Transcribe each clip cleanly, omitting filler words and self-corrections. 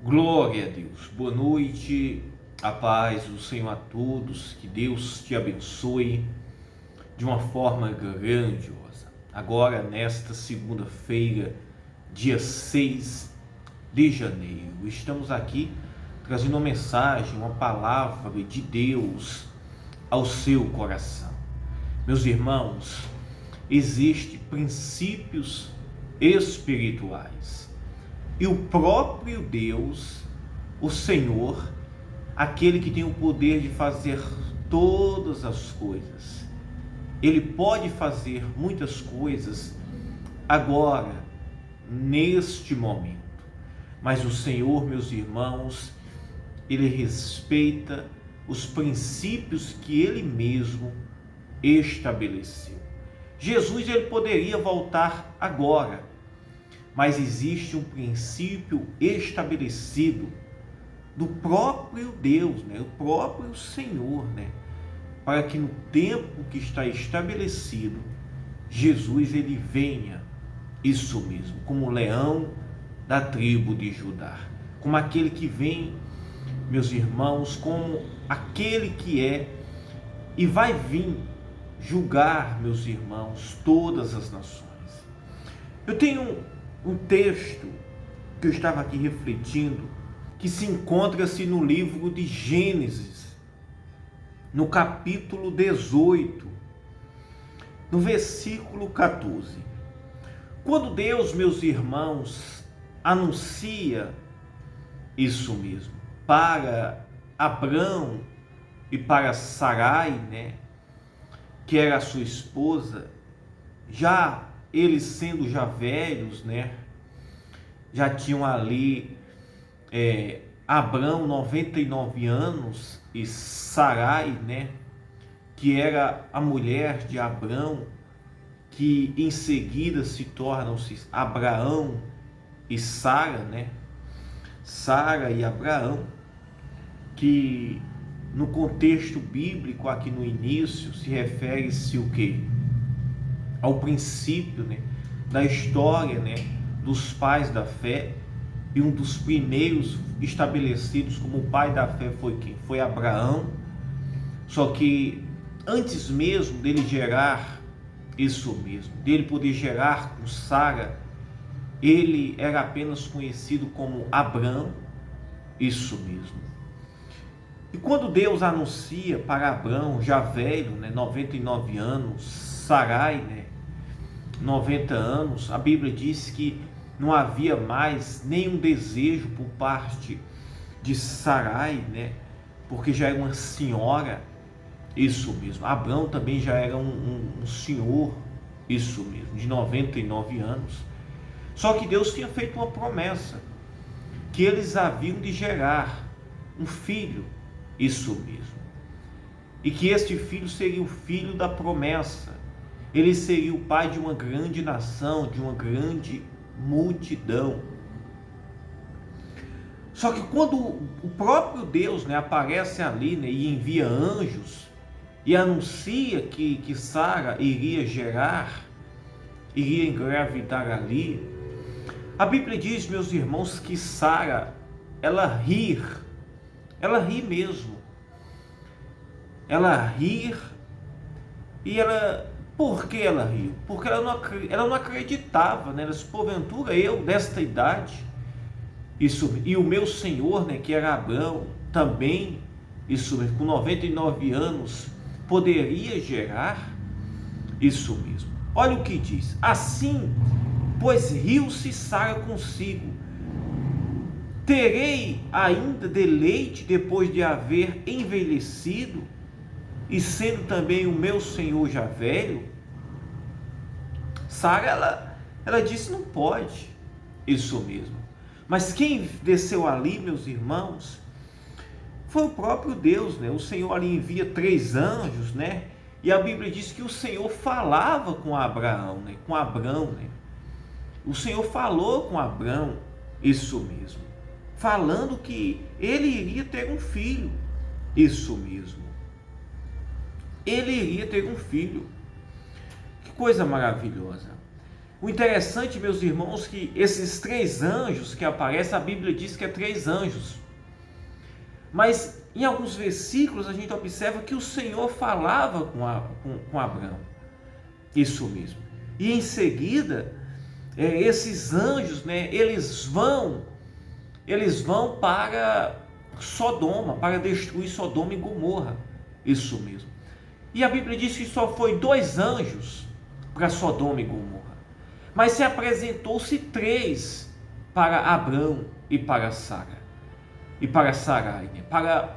Glória a Deus. Boa noite, a paz do Senhor a todos, que Deus te abençoe de uma forma grandiosa. Agora, nesta segunda-feira, dia 6 de janeiro, estamos aqui trazendo uma mensagem, uma palavra de Deus ao seu coração. Meus irmãos, existem princípios espirituais. E o próprio Deus, o Senhor, aquele que tem o poder de fazer todas as coisas, Ele pode fazer muitas coisas agora, neste momento. Mas o Senhor, meus irmãos, Ele respeita os princípios que Ele mesmo estabeleceu. Jesus, Ele poderia voltar agora, mas existe um princípio estabelecido do próprio Deus, o próprio Senhor, para que no tempo que está estabelecido, Jesus ele venha, isso mesmo, como o leão da tribo de Judá, como aquele que vem, meus irmãos, como aquele que é e vai vir julgar, meus irmãos, todas as nações. Eu tenho um texto que eu estava aqui refletindo, que se encontra-se no livro de Gênesis, no capítulo 18, no versículo 14. Quando Deus, meus irmãos, anuncia isso mesmo para Abrão e para Sarai, que era a sua esposa, já eles sendo já velhos, já tinham ali Abrão 99 anos e Sarai, que era a mulher de Abrão, que em seguida se tornam-se Abraão e Sara, Sara e Abraão, que no contexto bíblico aqui no início se refere-se o quê? Ao princípio da história dos pais da fé, e um dos primeiros estabelecidos como pai da fé foi quem? Foi Abraão. Só que antes mesmo dele gerar isso mesmo, dele poder gerar com Sara, ele era apenas conhecido como Abrão, isso mesmo. E quando Deus anuncia para Abrão, já velho, 99 anos, Sarai, 90 anos, a Bíblia diz que não havia mais nenhum desejo por parte de Sarai, porque já era uma senhora, isso mesmo. Abrão também já era um senhor, isso mesmo, de 99 anos. Só que Deus tinha feito uma promessa, que eles haviam de gerar um filho, isso mesmo. E que este filho seria o filho da promessa. Ele seria o pai de uma grande nação, de uma grande multidão. Só que quando o próprio Deus aparece ali e envia anjos e anuncia que Sara iria gerar, iria engravidar ali, a Bíblia diz, meus irmãos, que Sara, ela ri mesmo. Ela ri e ela... Por que ela riu? Porque ela não acreditava, Se porventura eu, desta idade, isso, e o meu senhor, que era Abrão, também, isso mesmo, com 99 anos, poderia gerar, isso mesmo. Olha o que diz: assim, pois riu-se Sara consigo, terei ainda deleite depois de haver envelhecido, e sendo também o meu senhor já velho? Sara, ela disse, não pode, isso mesmo. Mas quem desceu ali, meus irmãos, foi o próprio Deus, O Senhor ali envia 3 anjos, E a Bíblia diz que o Senhor falava com Abraão, com Abrão, O Senhor falou com Abrão, isso mesmo, falando que ele iria ter um filho, isso mesmo. Ele iria ter um filho. Que coisa maravilhosa. O interessante, meus irmãos, que esses 3 anjos que aparecem, a Bíblia diz que é 3 anjos. Mas em alguns versículos a gente observa que o Senhor falava com Abraão. Isso mesmo. E em seguida, esses anjos, né, eles vão para Sodoma, para destruir Sodoma e Gomorra. Isso mesmo. E a Bíblia diz que só foi 2 anjos para Sodoma e Gomorra. Mas se apresentou-se 3 para Abrão e para Sara. E para Sarai, né, para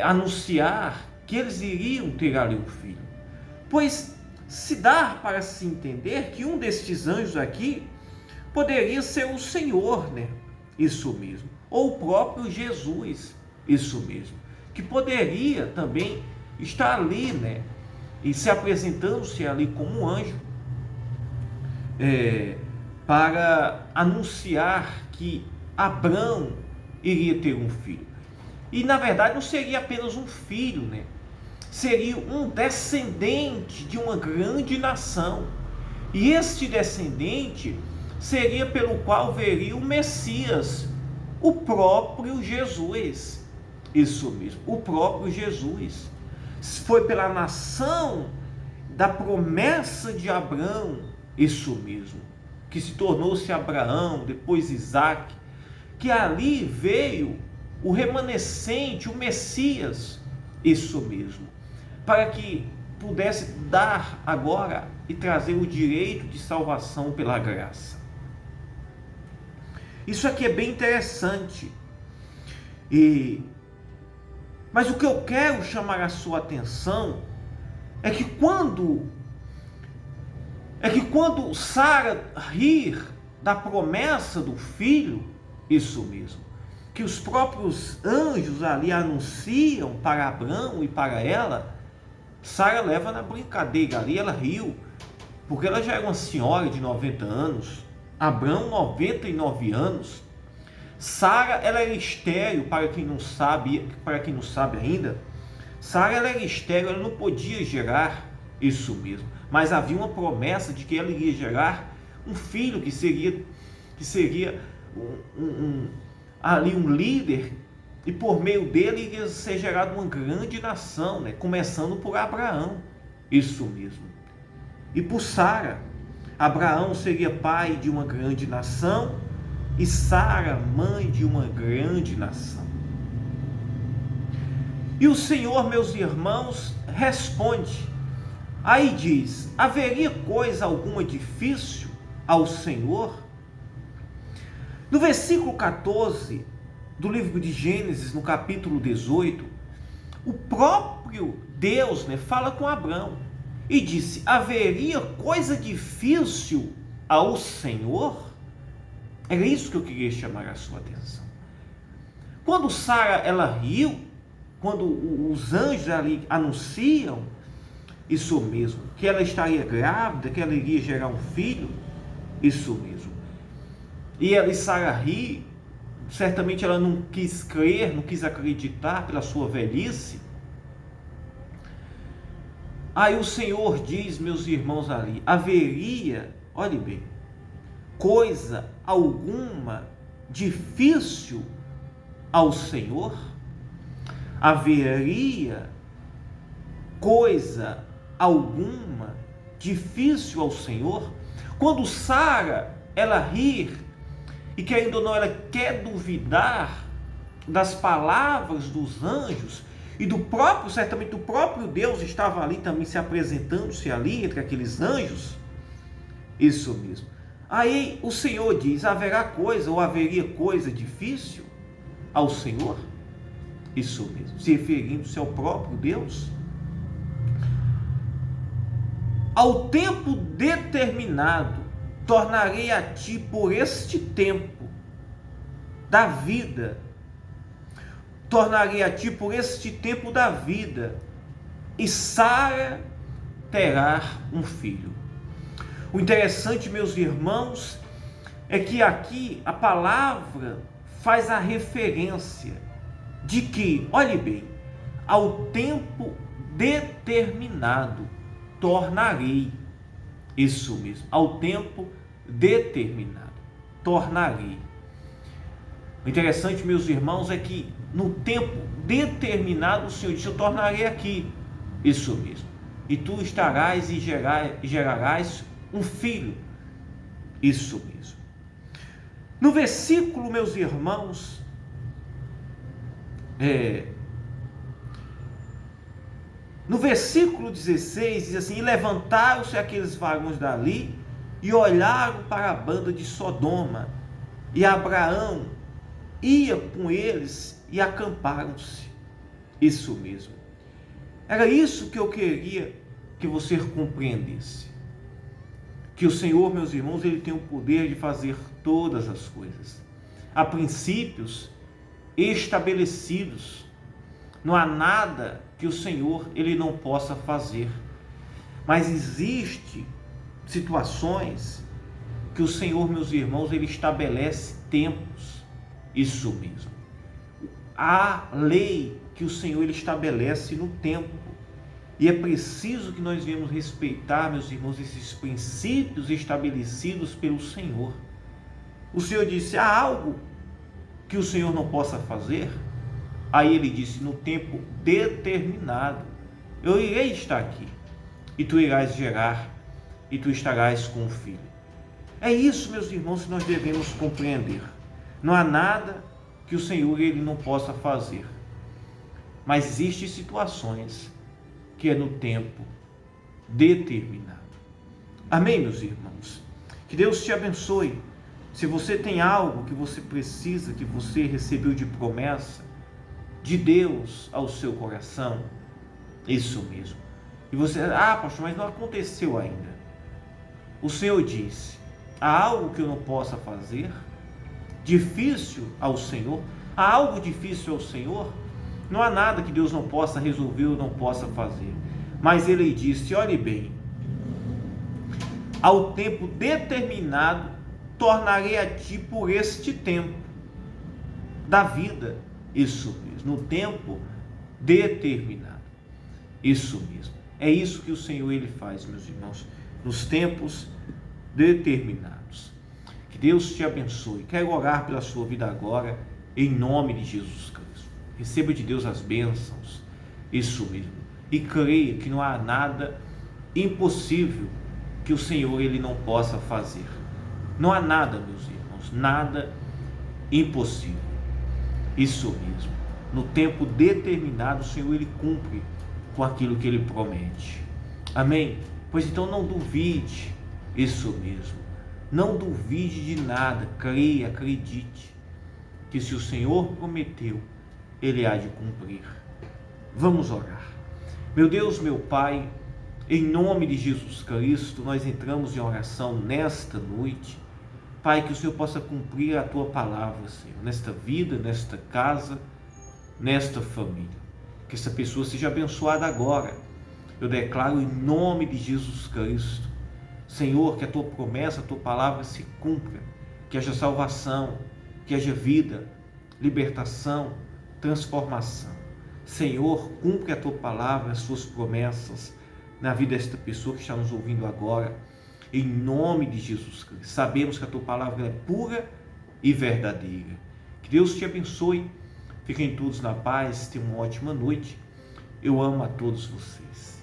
anunciar que eles iriam ter ali um filho. Pois se dá para se entender que um destes anjos aqui poderia ser o Senhor, né? Isso mesmo. Ou o próprio Jesus, isso mesmo. Que poderia também estar ali, né? E se apresentando-se ali como um anjo, para anunciar que Abrão iria ter um filho. E na verdade não seria apenas um filho, né? Seria um descendente de uma grande nação. E este descendente seria pelo qual veria o Messias, o próprio Jesus. Isso mesmo, o próprio Jesus. Foi pela nação da promessa de Abraão, isso mesmo, que se tornou-se Abraão, depois Isaque, que ali veio o remanescente, o Messias, isso mesmo, para que pudesse dar agora e trazer o direito de salvação pela graça. Isso aqui é bem interessante. Mas o que eu quero chamar a sua atenção é que quando Sara rir da promessa do filho, isso mesmo, que os próprios anjos ali anunciam para Abrão e para ela, Sara leva na brincadeira ali, ela riu, porque ela já era uma senhora de 90 anos, Abrão 99 anos, Sara ela era estéril, para quem não sabe ainda, Sara ela era estéril, ela não podia gerar, isso mesmo, mas havia uma promessa de que ela iria gerar um filho que seria ali um líder, e por meio dele iria ser gerada uma grande nação, né? Começando por Abraão, isso mesmo. E por Sara, Abraão seria pai de uma grande nação e Sara mãe de uma grande nação. E o Senhor, meus irmãos, responde, aí diz, haveria coisa alguma difícil ao Senhor? No versículo 14 do livro de Gênesis, no capítulo 18, o próprio Deus, né, fala com Abrão e disse, haveria coisa difícil ao Senhor? Era isso que eu queria chamar a sua atenção. Quando Sara ela riu, quando os anjos ali anunciam isso mesmo, que ela estaria grávida, que ela iria gerar um filho, isso mesmo. E Sara ri, certamente ela não quis crer, não quis acreditar pela sua velhice. Aí o Senhor diz, meus irmãos ali, haveria, olhe bem, coisa alguma difícil ao Senhor? Haveria coisa alguma difícil ao Senhor? Quando Sara ela rir, e querendo ou não, ela quer duvidar das palavras dos anjos e certamente do próprio Deus estava ali também se apresentando-se ali entre aqueles anjos, isso mesmo. Aí o Senhor diz, haverá coisa ou haveria coisa difícil ao Senhor? Isso mesmo, se referindo-se ao próprio Deus. Ao tempo determinado, tornarei a ti por este tempo da vida, tornarei a ti por este tempo da vida, e Sara terá um filho. O interessante, meus irmãos, é que aqui a palavra faz a referência de que, olhe bem, ao tempo determinado tornarei, isso mesmo, ao tempo determinado. Tornarei. O interessante, meus irmãos, é que no tempo determinado o Senhor disse: eu tornarei aqui. Isso mesmo. E tu estarás e gerarás um filho. Isso mesmo. No versículo, meus irmãos, no versículo 16 diz assim: e levantaram-se aqueles varões dali e olharam para a banda de Sodoma, e Abraão ia com eles e acamparam-se. Isso mesmo. Era isso que eu queria que você compreendesse. Que o Senhor, meus irmãos, Ele tem o poder de fazer todas as coisas. Há princípios estabelecidos. Não há nada que o Senhor Ele não possa fazer. Mas existem situações que o Senhor, meus irmãos, Ele estabelece tempos. Isso mesmo. Há lei que o Senhor Ele estabelece no tempo. E é preciso que nós venhamos respeitar, meus irmãos, esses princípios estabelecidos pelo Senhor. O Senhor disse: há algo que o Senhor não possa fazer? Aí Ele disse: no tempo determinado, eu irei estar aqui, e tu irás gerar, e tu estarás com o filho. É isso, meus irmãos, que nós devemos compreender. Não há nada que o Senhor Ele não possa fazer. Mas existem situações que é no tempo determinado. Amém, meus irmãos? Que Deus te abençoe. Se você tem algo que você precisa, que você recebeu de promessa de Deus ao seu coração, isso mesmo. E você, pastor, mas não aconteceu ainda. O Senhor disse: há algo que eu não possa fazer? Difícil ao Senhor? Há algo difícil ao Senhor? Não há nada que Deus não possa resolver ou não possa fazer. Mas Ele disse: olhe bem, ao tempo determinado tornarei a ti por este tempo da vida. Isso mesmo, no tempo determinado. Isso mesmo. É isso que o Senhor Ele faz, meus irmãos, nos tempos determinados. Que Deus te abençoe. Quero orar pela sua vida agora, em nome de Jesus Cristo. Receba de Deus as bênçãos, isso mesmo, e creia que não há nada impossível que o Senhor Ele não possa fazer. Não há nada, meus irmãos, nada impossível. Isso mesmo, no tempo determinado o Senhor Ele cumpre com aquilo que Ele promete. Amém? Pois então não duvide, isso mesmo, não duvide de nada, creia, acredite, que se o Senhor prometeu, Ele há de cumprir. Vamos orar. Meu Deus, meu Pai, em nome de Jesus Cristo, nós entramos em oração nesta noite. Pai, que o Senhor possa cumprir a Tua palavra, Senhor, nesta vida, nesta casa, nesta família. Que essa pessoa seja abençoada agora. Eu declaro em nome de Jesus Cristo, Senhor, que a Tua promessa, a Tua palavra se cumpra. Que haja salvação, que haja vida, libertação, transformação. Senhor, cumpre a Tua palavra, as Suas promessas na vida desta pessoa que está nos ouvindo agora, em nome de Jesus Cristo. Sabemos que a Tua palavra é pura e verdadeira. Que Deus te abençoe. Fiquem todos na paz, tenham uma ótima noite. Eu amo a todos vocês.